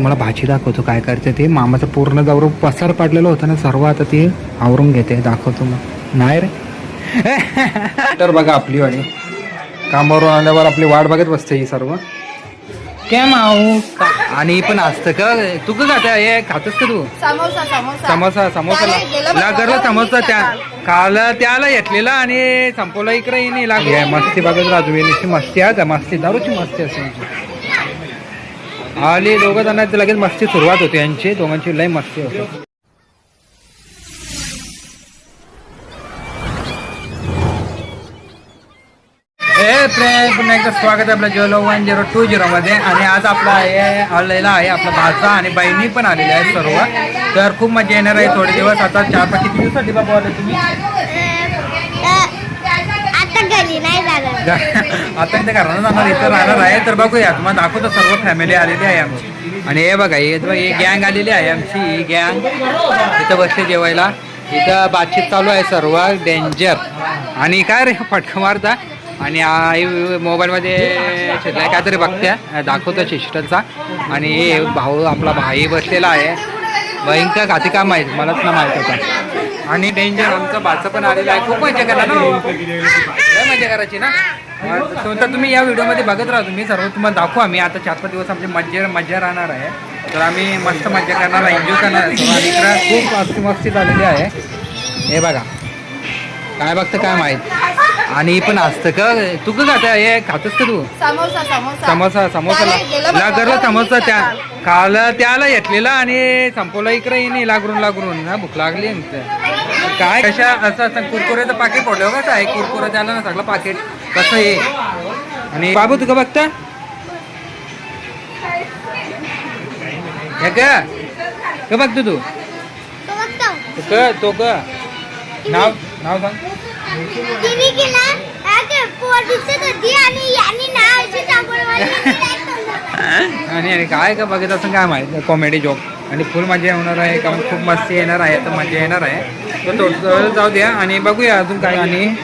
तुम्हाला भाजी दाखवतो काय करते ते. मामाचं पूर्ण जवळ पसार पडलेलं होतं ना सर्व, आता ती आवरून घेते. दाखवतो मग. नाही रे तर बघा आपली वाली कामावरून आल्यावर आपली वाट बघत बसते ही सर्व. काय माऊ आणि पण असतं का तू का खाता हे खातस का तू? समोसा लागला समोसा त्या काल त्याला घेतलेला आणि संपवला इकडे नाही लागले. मस्ती बघत राजू मस्ती आहे का? मस्ती दारूची मस्ती असते आली. दोघं जणांची लगेच मस्ती सुरुवात होते यांची. दोघांची लय मस्ती होते. पुन्हा एकदा स्वागत आहे आपल्या जेलो 1020 मध्ये. आणि आज आपला आलेला आहे आपला भाचा आणि बहिणी पण आलेल्या आहेत सर्व. तर खूप मजा येणार आहे थोडे दिवस. आता 4-5 किती दिवसासाठी बाबा आले तुम्ही? आता इथे घराला जाणार, इथं राहणार आहे. तर बघूया तुम्हाला दाखवतो. सर्व फॅमिली आलेली आहे आमची. आणि हे बघा हे गँग आलेली आहे आमची. ही गँग इथं बसते जेवायला. इथं बातचीत चालू आहे सर्व डेंजर. आणि काय रे फटका मारता. आणि आई मोबाईलमध्ये शिरलाय काहीतरी बघत्या दाखवतो सिस्टरचा. आणि भाऊ आपला भाई बसलेला आहे. बहीण का घाती काम माहीत मलाच ना माहीत होता. आणि डेंजर आमचं भाचं पण आलेलं आहे. खूप मजा करा ना, मजा करायची ना. तर तुम्ही या व्हिडिओमध्ये बघत राहा. तुम्ही सर्व तुम्हाला दाखवू आम्ही. आता 4-5 दिवस आमची मजा राहणार आहे. तर आम्ही मस्त मजा करणार आहे, एन्जॉय करणार आहे. आणि इकडं खूप मस्ती झालेली आहे. हे बघा काय बघतं काय माहीत. आणि पण असतं का तू का खाता हे खातस का तू? समोसा लागला समोसा त्या काल त्याला घेतलेला आणि संपवला इकडे नाही लागून ना. भूक लागली काय कशा असं कुरकुरेचं पाकिट पडलं कसं आहे. कुरकुरे द्यायला ना सगळं पाकिट कसं आहे. आणि बाबू तू का बघता हे का बघतो तू? तो का नाव सांग. आणि काय का बघत असं काय माहिती कॉमेडी जोक. आणि फुल मजा होणार आहे का खूप मस्ती येणार आहे. तर मजा येणार आहे. तर थोडं जाऊ द्या आणि बघूया अजून काय. आणि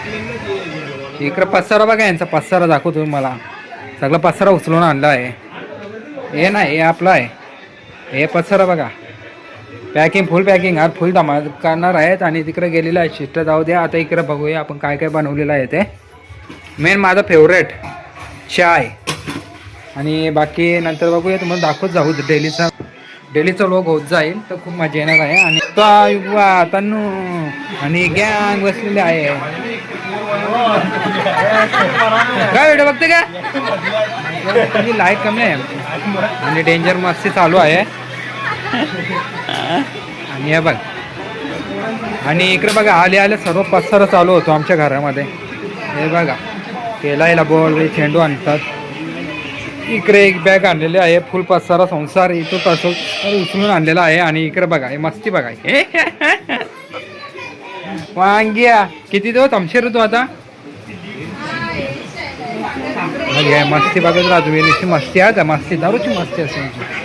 इकडं पसारा बघा यांचा पसारा दाखवतो मला. सगळं पसारा उचलून आणला आहे. हे नाही हे आपलं आहे. हे पसारा बघा पॅकिंग फुल पॅकिंग आज फुल धमाल करणार आहेत. आणि तिकडे गेलेलं आहे शिस्ट. जाऊ द्या आता इकडे बघूया आपण काय काय बनवलेलं आहे ते. मेन माझा फेवरेट चाय. आणि बाकी नंतर बघूया तुम्हाला दाखवत जाऊ. डेलीचा व्लॉग होत जाईल. तर खूप मजा येणार आहे. आणि तन्नू आणि गँग बसलेले आहे. काय व्हिडिओ बघते का? लाईक कमी आहे आमची. आणि डेंजर मस्ती चालू आहे. आणि हे बघ आणि इकडे बघा आले सर्व पसारा चालू होतो आमच्या घरामध्ये. हे बघा केला बॉल चेंडू आणतात. इकडे एक बॅग आणलेली आहे फुल पसारा संसार इथं तसं उचलून आणलेला आहे. आणि इकडे बघा हे मस्ती बघा वांग्या किती दिवस आमचे ऋतू आता मस्ती बघत राजू मस्ती आहे का? मस्ती दारूची मस्ती असते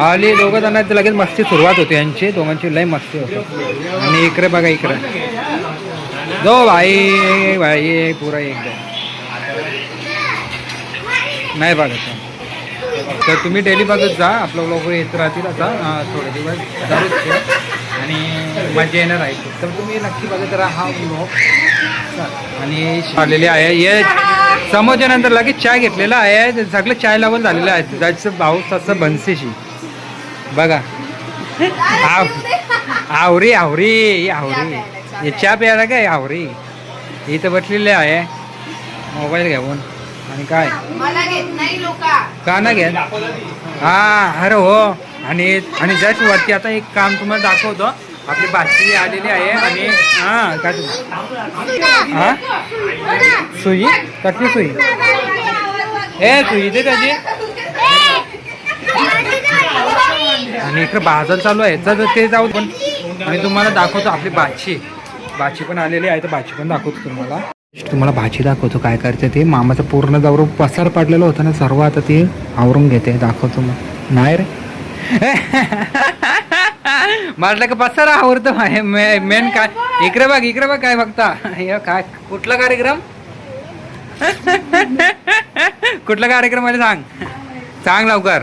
आली. दोघं जणांची लगेच मस्ती सुरुवात होते यांची. दोघांची लय मस्ती होते. आणि इकडे बघा इकडे दो भाई पुरा एकदम नाही बघत. तर तुम्ही डेली बघत जा. आपलं लोक येत राहतील आता थोडे दिवस दारूच. आणि मजा येणार आहे. तर तुम्ही नक्की बघत राहा हा व्लॉग. आणि आलेले आहे हे समोरच्यानंतर लगेच चाय घेतलेला आहे. सगळं चाय लावून झालेलं आहे. त्याचं भाऊ तसं बनसेशी बघा आवरी हे चहा प्यायला काय आवरी इथं बसलेले आहे मोबाईल घेऊन. आणि काय का ना घेत हा अरे हो. आणि जस्ट वरती आता एक काम तुम्हाला दाखवतो. आपली भाची आलेली आहे. आणि काय सुई कसली सुई हे सुई दे त्याची. आणि इकडे बाजार चालू आहे तर ते जाऊ पण. आणि तुम्हाला दाखवतो आपली भाची पण आलेली आहे. तर भाची पण दाखवतो तुम्हाला भाजी दाखवतो काय करते ते. मामाचं पूर्ण जवळ पसार पडलेलं होतं ना सर्व, आता ती आवरून घेते. दाखवतो मग. नाही रे म्हटलं का पसारा आवडतो मेन काय. इकडे बघ काय बघता काय कुठला कार्यक्रम कुठला कार्यक्रम मला सांग लवकर.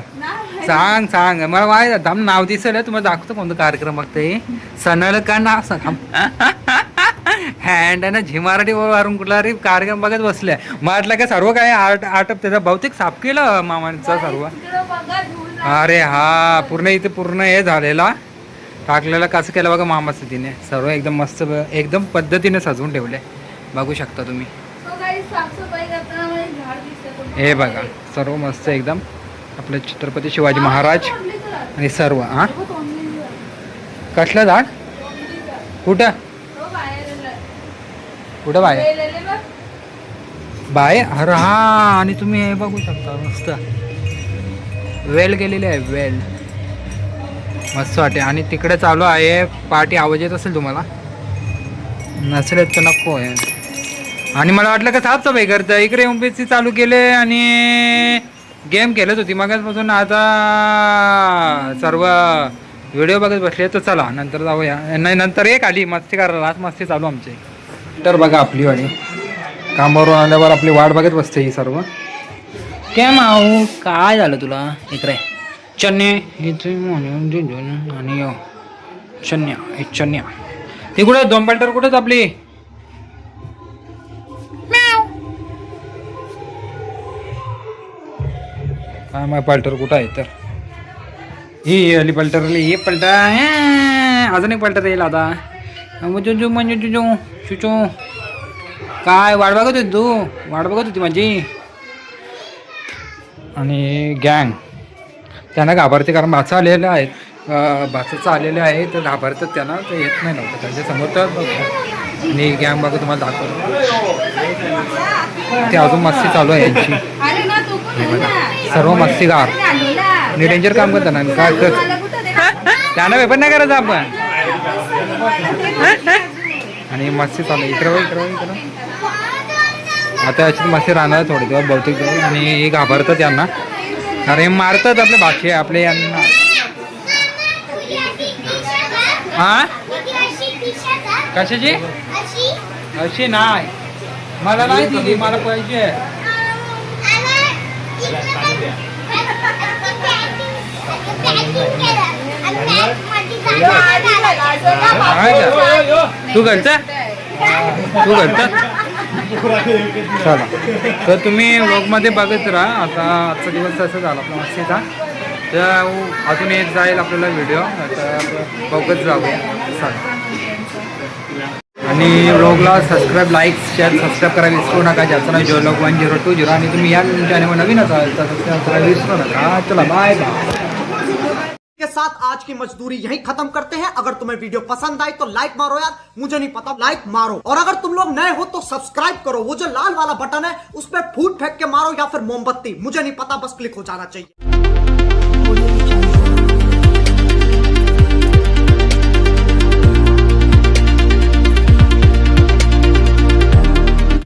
सांग सांग मला माहिती थांब नाव दिसेल तुम्हाला दाखवतो कोणतं कार्यक्रम बघतोय सनल का नाव सांग हँड ना झी मराठी वारून कुठला रे कार्यक्रम बघत बसलाय म्हटलं का सर्व काय आटप त्याचा भौतिक साफ केलं मामांचं सर्व अरे हा पूर्ण इथे पूर्ण हे झालेला टाकलेला कसं केलं बघा मामाचं तिने सर्व एकदम मस्त एकदम पद्धतीने सजवून ठेवले बघू शकता तुम्ही हे बघा सर्व मस्त एकदम आपले छत्रपती शिवाजी महाराज आणि सर्व हा कसलं झाड कुठं कुठं बाहेर अरे हा आणि तुम्ही हे बघू शकता मस्त वेल गेलेली आहे वेल मस्त वाटे आणि तिकडे चालू आहे पार्टी आवाज येत असेल तुम्हाला नसेल तर नको आहे आणि मला वाटलं का साफसफाई करतं इकडे एमपीएससी चालू केले आणि गेम खेळत होती मगाचपासून आता सर्व व्हिडिओ बघत बसले तर चला नंतर जाऊया नाही नंतर एक आली मस्ती करायला आज मस्ती चालू आमची तर बघा आपली वाडी कामावरून आल्यावर आपली वाट बघत बसते ही सर्व काय माऊ काय झालं तुला इकडे चन्ने इथे आणि चन्या हे चन्या ती कुठे दोन पल्टर कुठेच आपली काय माय पल्टर कुठं आहे तर ही आली पल्टर ही पलटा अजून एक पल्टर येईल आता म्हणजे म्हणजे चुचू काय वाट बघत होती तू वाट बघत होती माझी आणि गँग त्यांना घाबरते कारण भाचा आलेले आहेत भाचाचं आलेले आहे तर घाबरतात त्यांना ते येत नाही नव्हतं त्यांच्यासमोर तर आणि गँग बघा तुम्हाला दाखवतो ते अजून मस्ती चालू आहे यांची सर्व मस्तीगार आणि डेंजर काम करतात ना काय कर त्यांना पेपर नाही करायचं आपण आणि मस्ती चालू इकडं इकडं आता याची मस्ती राहणार थोडी दिवस बहुतेक दिवस आणि हे घाबरतात यांना कारण हे मारतात आपल्या भाषे आपले यांना हा कशाची अशी नाही मला नाही दिली मला पाहिजे तू घरचा चला तर तुम्ही व्लॉगमध्ये बघत राहा आता आजचा दिवस असं झाला आपला मस्तीचा तर अजून एक जाईल आपल्याला व्हिडिओ आता बघत जाऊया चला आणि व्लॉगला सबस्क्राईब लाईक शेअर सबस्क्राईब करायला विसरू नका ज्याचं नाव जोलॉग 1020 आणि तुम्ही या चॅनलवर नवीन असाल तर सबस्क्राईब करायला विसरू नका चला बाय बाय के साथ आज की मजदूरी यहीं खत्म करते हैं। अगर तुम्हें वीडियो पसंद आई तो लाइक मारो यार, मुझे नहीं पता लाइक मारो, और अगर तुम लोग नए हो तो सब्सक्राइब करो, वो जो लाल वाला बटन है उस पर फूट फेंक के मारो या फिर मोमबत्ती, मुझे नहीं पता, बस क्लिक हो जाना चाहिए।